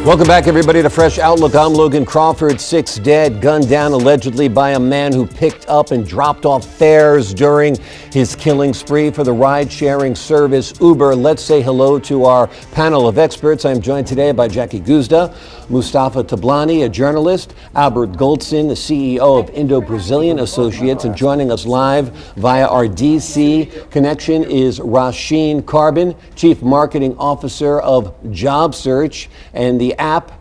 Welcome back, everybody, to Fresh Outlook. I'm Logan Crawford. 6 dead, gunned down allegedly by a man who picked up and dropped off fares during his killing spree for the ride-sharing service Uber. Let's say hello to our panel of experts. I'm joined today by Jackie Guzda, Mustafa Tablani, a journalist, Albert Goldson, the CEO of Indo-Brazilian Associates, and joining us live via our DC connection is Rasheen Carbin, Chief Marketing Officer of Job Search and the app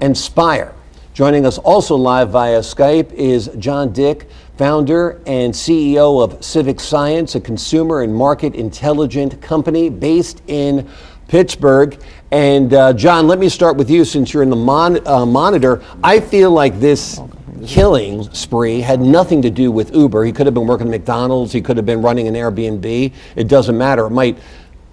Inspire. Joining us also live via Skype is John Dick, founder and CEO of Civic Science, a consumer and market intelligent company based in Pittsburgh. And John, let me start with you since you're in the monitor. I feel like this killing spree had nothing to do with Uber. He could have been working at McDonald's. He could have been running an Airbnb. It doesn't matter. It might,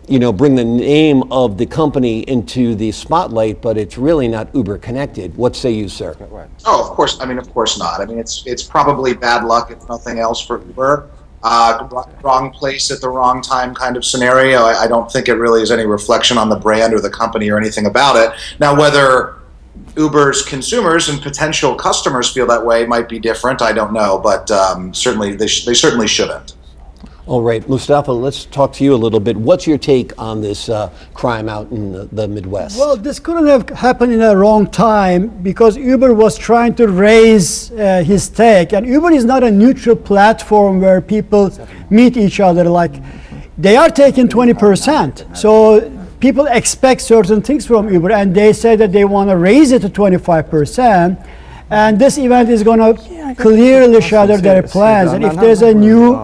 bring the name of the company into the spotlight, but it's really not Uber connected. What say you, sir? Oh, of course. Of course not. It's probably bad luck, if nothing else, for Uber. Wrong place at the wrong time kind of scenario. I don't think it really is any reflection on the brand or the company or anything about it. Now, whether Uber's consumers and potential customers feel that way might be different. I don't know, but certainly they certainly shouldn't. All right, Mustafa, let's talk to you a little bit. What's your take on this crime out in the Midwest? Well, this couldn't have happened in the wrong time because Uber was trying to raise his take. And Uber is not a neutral platform where people meet each other. Like, they are taking 20%. So people expect certain things from Uber, and they say that they want to raise it to 25%. And this event is going to clearly shadow their plans. And if there's a new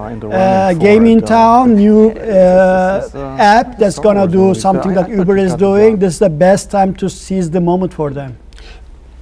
game in town, new app that's going to do something that Uber is doing, this is the best time to seize the moment for them.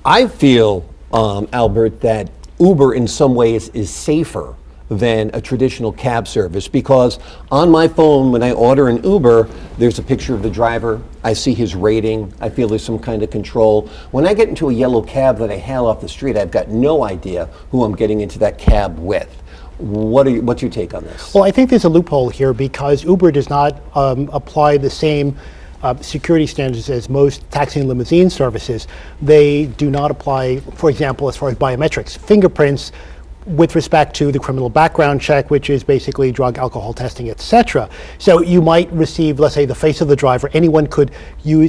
I feel, Albert, that Uber in some ways is safer than a traditional cab service, because on my phone when I order an Uber, there's a picture of the driver, I see his rating, I feel there's some kind of control. When I get into a yellow cab that I hail off the street, I've got no idea who I'm getting into that cab with. What's your take on this? Well, I think there's a loophole here because Uber does not apply the same security standards as most taxi and limousine services. They do not apply, for example, as far as biometrics, fingerprints, with respect to the criminal background check, which is basically drug, alcohol testing, etc. So you might receive, let's say, the face of the driver. Anyone could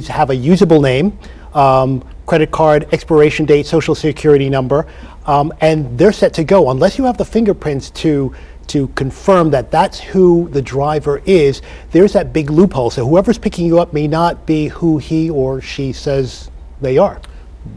have a usable name, credit card, expiration date, social security number, and they're set to go. Unless you have the fingerprints to confirm that that's who the driver is, there's that big loophole. So whoever's picking you up may not be who he or she says they are.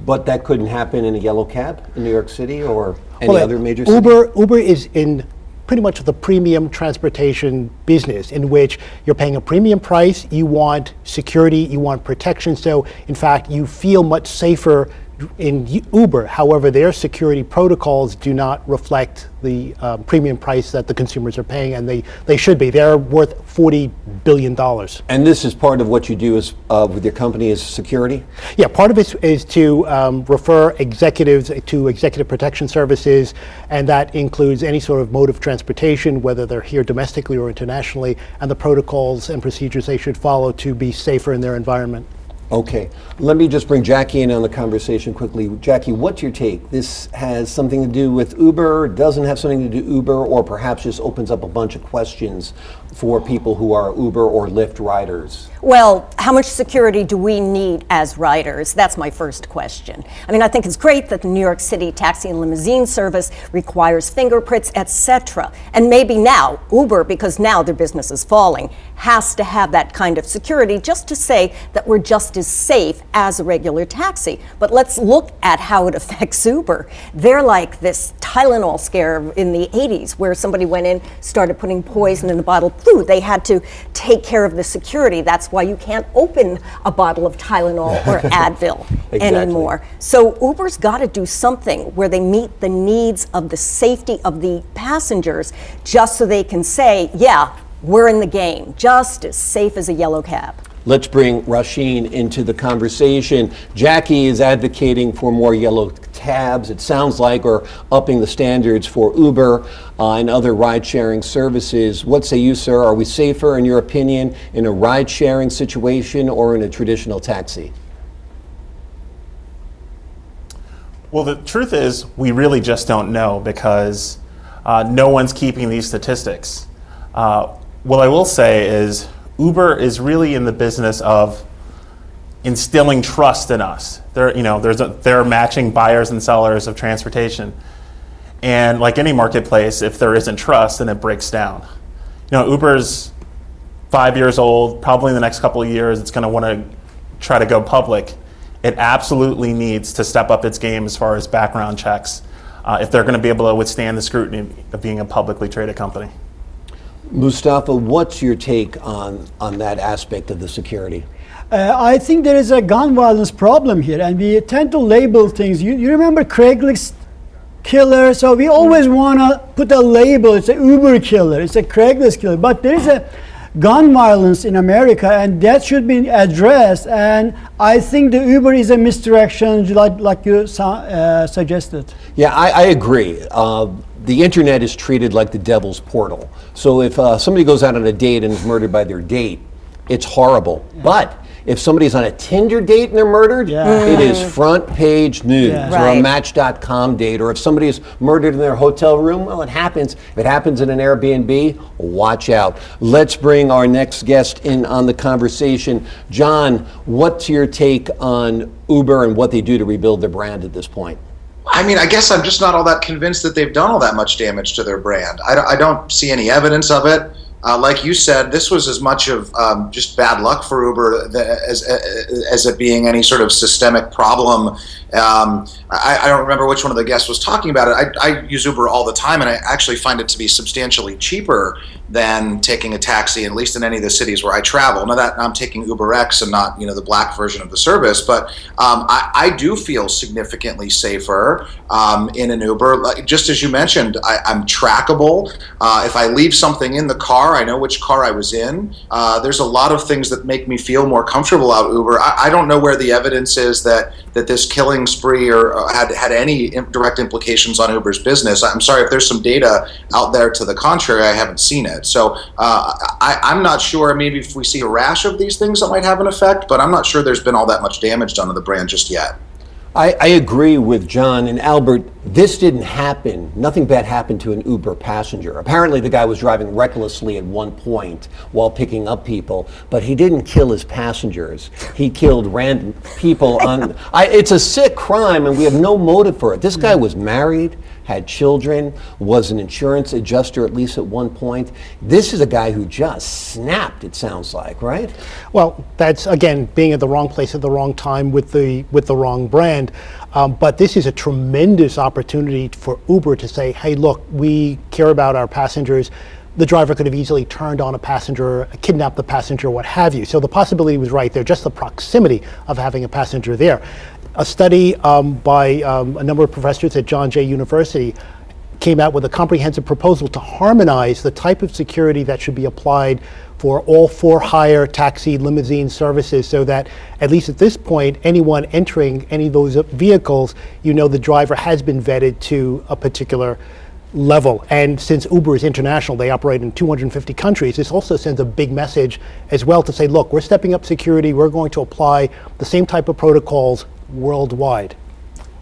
But that couldn't happen in a yellow cab in New York City or any other major city? Uber is in pretty much the premium transportation business, in which you're paying a premium price, you want security, you want protection. So in fact, you feel much safer in Uber. However, their security protocols do not reflect the premium price that the consumers are paying, and they should be. They're worth $40 billion. And this is part of what you do with your company is security? Yeah, part of it is to refer executives to executive protection services, and that includes any sort of mode of transportation, whether they're here domestically or internationally, and the protocols and procedures they should follow to be safer in their environment. Okay, let me just bring Jackie in on the conversation quickly. Jackie, what's your take? This has something to do with Uber, doesn't have something to do Uber, or perhaps just opens up a bunch of questions for people who are Uber or Lyft riders? Well, how much security do we need as riders? That's my first question. I think it's great that the New York City taxi and limousine service requires fingerprints, etc. And maybe now, Uber, because now their business is falling, has to have that kind of security just to say that we're just as safe as a regular taxi. But let's look at how it affects Uber. They're like this Tylenol scare in the 80s where somebody went in, started putting poison in the bottle of flu. They had to take care of the security. That's why you can't open a bottle of Tylenol or Advil anymore. So Uber's got to do something where they meet the needs of the safety of the passengers just so they can say, yeah, we're in the game, just as safe as a yellow cab. Let's bring Rasheen into the conversation. Jackie is advocating for more yellow cabs, it sounds like, or upping the standards for Uber and other ride-sharing services. What say you, sir? Are we safer, in your opinion, in a ride-sharing situation or in a traditional taxi? Well, the truth is, we really just don't know because no one's keeping these statistics. What I will say is Uber is really in the business of instilling trust in us. They're matching buyers and sellers of transportation. And like any marketplace, if there isn't trust, then it breaks down. Uber's 5 years old, probably in the next couple of years, it's going to want to try to go public. It absolutely needs to step up its game as far as background checks if they're going to be able to withstand the scrutiny of being a publicly traded company. Mustafa, what's your take on that aspect of the security? I think there is a gun violence problem here, and we tend to label things. You remember Craigslist killer? So we always want to put a label. It's a Uber killer, it's a Craigslist killer. But there is a gun violence in America, and that should be addressed. And I think the Uber is a misdirection, like you suggested. Yeah, I agree. The internet is treated like the devil's portal. So if somebody goes out on a date and is murdered by their date, it's horrible. Yeah. But if somebody's on a Tinder date and they're murdered, it is front page news. Or a Match.com date. Or if somebody is murdered in their hotel room, well, it happens. If it happens in an Airbnb, watch out. Let's bring our next guest in on the conversation. John, what's your take on Uber and what they do to rebuild their brand at this point? I mean, I guess I'm just not all that convinced that they've done all that much damage to their brand. I don't see any evidence of it. Like you said, this was as much of just bad luck for Uber as it being any sort of systemic problem. I don't remember which one of the guests was talking about it. I use Uber all the time, and I actually find it to be substantially cheaper than taking a taxi, at least in any of the cities where I travel. Now that I'm taking UberX and not the black version of the service, but I do feel significantly safer in an Uber. Just as you mentioned, I'm trackable. If I leave something in the car, I know which car I was in. There's a lot of things that make me feel more comfortable out Uber. I don't know where the evidence is that this killing spree or had any direct implications on Uber's business. I'm sorry if there's some data out there to the contrary. I haven't seen it. So I'm not sure. Maybe if we see a rash of these things, that might have an effect. But I'm not sure there's been all that much damage done to the brand just yet. I agree with John and Albert. This didn't happen. Nothing bad happened to an Uber passenger. Apparently the guy was driving recklessly at one point while picking up people, but he didn't kill his passengers. He killed random people on... It's a sick crime, and we have no motive for it. This guy was married, had children, was an insurance adjuster at least at one point. This is a guy who just snapped, it sounds like, right? Well, that's, again, being at the wrong place at the wrong time with the wrong brand. But this is a tremendous opportunity for Uber to say, hey, look, we care about our passengers. The driver could have easily turned on a passenger, kidnapped the passenger, what have you. So the possibility was right there, just the proximity of having a passenger there. A study by a number of professors at John Jay University came out with a comprehensive proposal to harmonize the type of security that should be applied for all for-hire taxi limousine services, so that at least at this point, anyone entering any of those vehicles, the driver has been vetted to a particular level. And since Uber is international, they operate in 250 countries, this also sends a big message as well to say, look, we're stepping up security, we're going to apply the same type of protocols worldwide.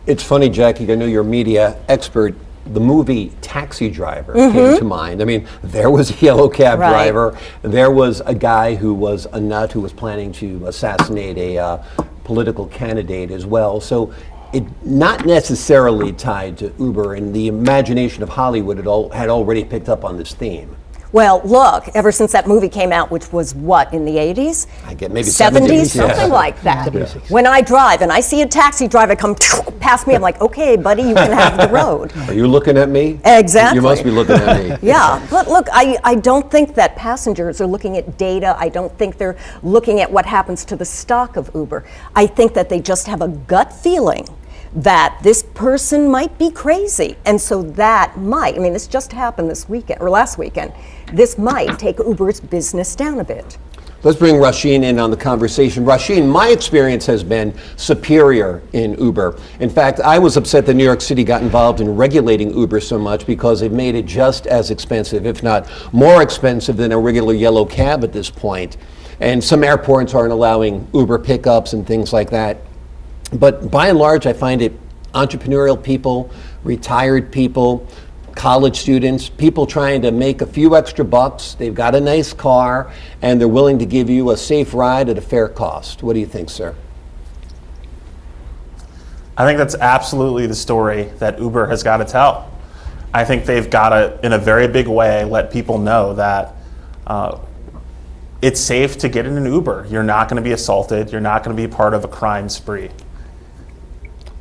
It's funny, Jackie, I know you're a media expert. The movie Taxi Driver came to mind. I mean, there was a yellow cab driver. There was a guy who was a nut who was planning to assassinate a political candidate as well. So it not necessarily tied to Uber, and the imagination of Hollywood had already picked up on this theme. Well, look, ever since that movie came out, which was what, in the 80s? I get maybe 70s, something like that. When I drive and I see a taxi driver come past me, I'm like, okay, buddy, you can have the road. Are you looking at me? Exactly. You must be looking at me. Yeah, but look, I don't think that passengers are looking at data. I don't think they're looking at what happens to the stock of Uber. I think that they just have a gut feeling that this person might be crazy. And so that might, this just happened this weekend, or last weekend, this might take Uber's business down a bit. Let's bring Rasheen in on the conversation. Rasheen, my experience has been superior in Uber. In fact, I was upset that New York City got involved in regulating Uber so much because they've made it just as expensive, if not more expensive than a regular yellow cab at this point. And some airports aren't allowing Uber pickups and things like that. But by and large, I find it entrepreneurial people, retired people, college students, people trying to make a few extra bucks. They've got a nice car, and they're willing to give you a safe ride at a fair cost. What do you think, sir? I think that's absolutely the story that Uber has got to tell. I think they've got to, in a very big way, let people know that it's safe to get in an Uber. You're not going to be assaulted. You're not going to be part of a crime spree.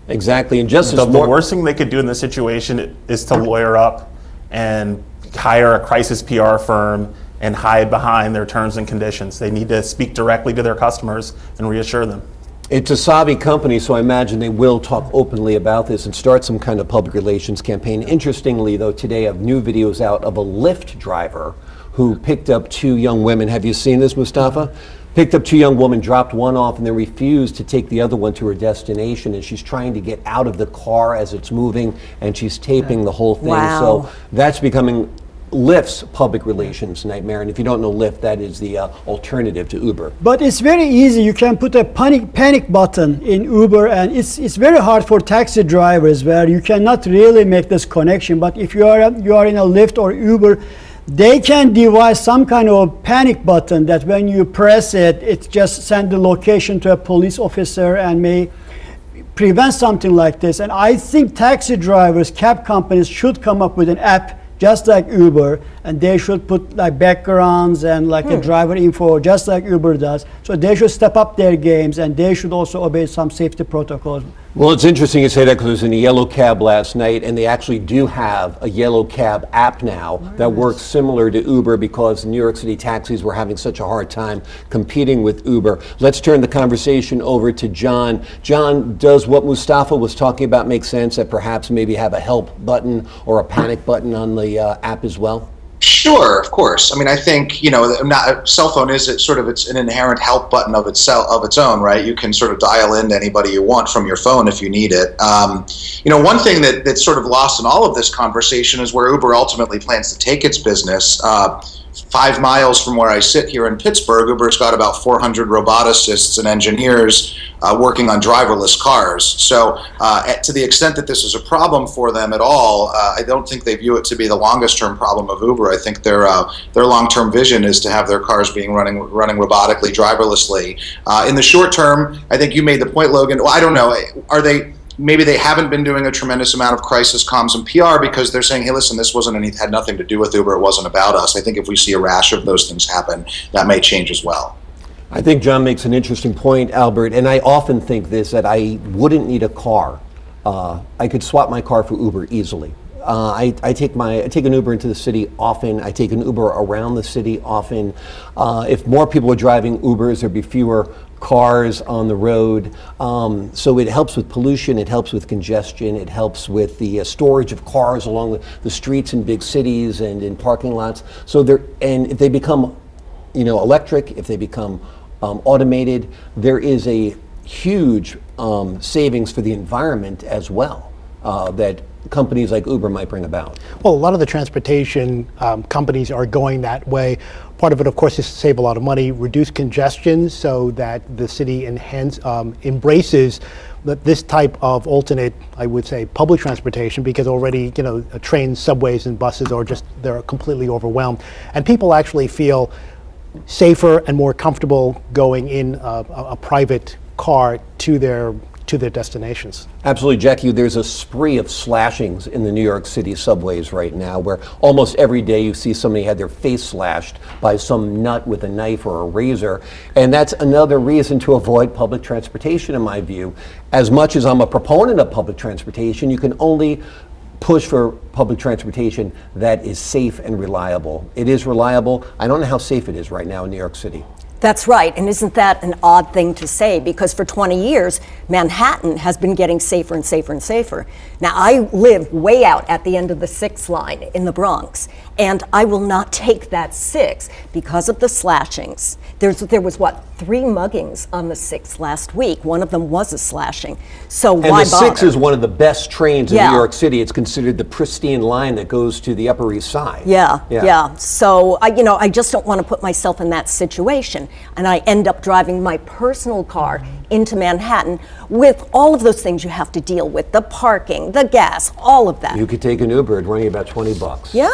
Exactly, and just The worst thing they could do in this situation is to lawyer up and hire a crisis PR firm and hide behind their terms and conditions. They need to speak directly to their customers and reassure them. It's a savvy company, so I imagine they will talk openly about this and start some kind of public relations campaign. Interestingly, though, today I have new videos out of a Lyft driver who picked up two young women. Have you seen this, Mustafa? Picked up two young women, dropped one off, and then refused to take the other one to her destination. And she's trying to get out of the car as it's moving, and she's taping the whole thing. Wow. So that's becoming Lyft's public relations nightmare. And if you don't know Lyft, that is the alternative to Uber. But it's very easy. You can put a panic button in Uber, and it's very hard for taxi drivers where you cannot really make this connection. But if you are in a Lyft or Uber, they can devise some kind of a panic button that when you press it, it just sends the location to a police officer and may prevent something like this. And I think taxi drivers, cab companies should come up with an app just like Uber, and they should put like backgrounds and like the driver info just like Uber does. So they should step up their games, and they should also obey some safety protocols. Well, it's interesting you say that because I was in a yellow cab last night, and they actually do have a yellow cab app now that works similar to Uber because New York City taxis were having such a hard time competing with Uber. Let's turn the conversation over to John. John, does what Mustafa was talking about make sense, that perhaps maybe have a help button or a panic button on the app as well? Sure, of course. I mean, I think, a cell phone is it's an inherent help button of its own, right? You can sort of dial in to anybody you want from your phone if you need it. One thing that's sort of lost in all of this conversation is where Uber ultimately plans to take its business. 5 miles from where I sit here in Pittsburgh, Uber's got about 400 roboticists and engineers working on driverless cars. So to the extent that this is a problem for them at all, I don't think they view it to be the longest term problem of Uber. I think their long-term vision is to have their cars being running robotically, driverlessly. In the short term, I think you made the point, Logan. Well, I don't know. Maybe they haven't been doing a tremendous amount of crisis comms and PR because they're saying, hey, listen, this had nothing to do with Uber. It wasn't about us. I think if we see a rash of those things happen, that may change as well. I think John makes an interesting point, Albert, and I often think this, that I wouldn't need a car. I could swap my car for Uber easily. I take an Uber into the city often. I take an Uber around the city often. If more people were driving Ubers, there'd be fewer cars on the road. So it helps with pollution, it helps with congestion, it helps with the storage of cars along the streets in big cities and in parking lots. And if they become, electric, if they become automated, there is a huge savings for the environment as well that companies like Uber might bring about. Well, a lot of the transportation companies are going that way. Part of it, of course, is to save a lot of money, reduce congestion so that the city embraces this type of alternate, I would say, public transportation, because already, trains, subways, and buses they're completely overwhelmed. And people actually feel safer and more comfortable going in a private car to their destinations. Absolutely, Jackie. There's a spree of slashings in the New York City subways right now where almost every day you see somebody had their face slashed by some nut with a knife or a razor. And that's another reason to avoid public transportation, in my view. As much as I'm a proponent of public transportation, you can only push for public transportation that is safe and reliable. It is reliable. I don't know how safe it is right now in New York City. That's right, and isn't that an odd thing to say? Because for 20 years, Manhattan has been getting safer and safer and safer. Now, I live way out at the end of the 6 line in the Bronx, and I will not take that 6 because of the slashings. There was, 3 muggings on the 6 last week. One of them was a slashing. So why bother? And the 6 is one of the best trains in New York City. It's considered the pristine line that goes to the Upper East Side. Yeah. So I just don't want to put myself in that situation. and I end up driving my personal car into Manhattan with all of those things you have to deal with, the parking, the gas, all of that. You could take an Uber, it'd run you about $20. Yeah?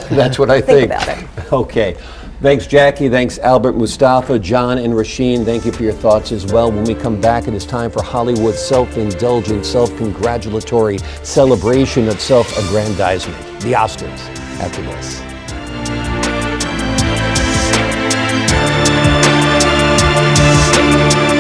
That's what I think. Think about it. Okay. Thanks, Jackie. Thanks, Albert, Mustafa, John, and Rasheen. Thank you for your thoughts as well. When we come back, it is time for Hollywood's self-indulgent, self-congratulatory celebration of self-aggrandizement, the Oscars, after this.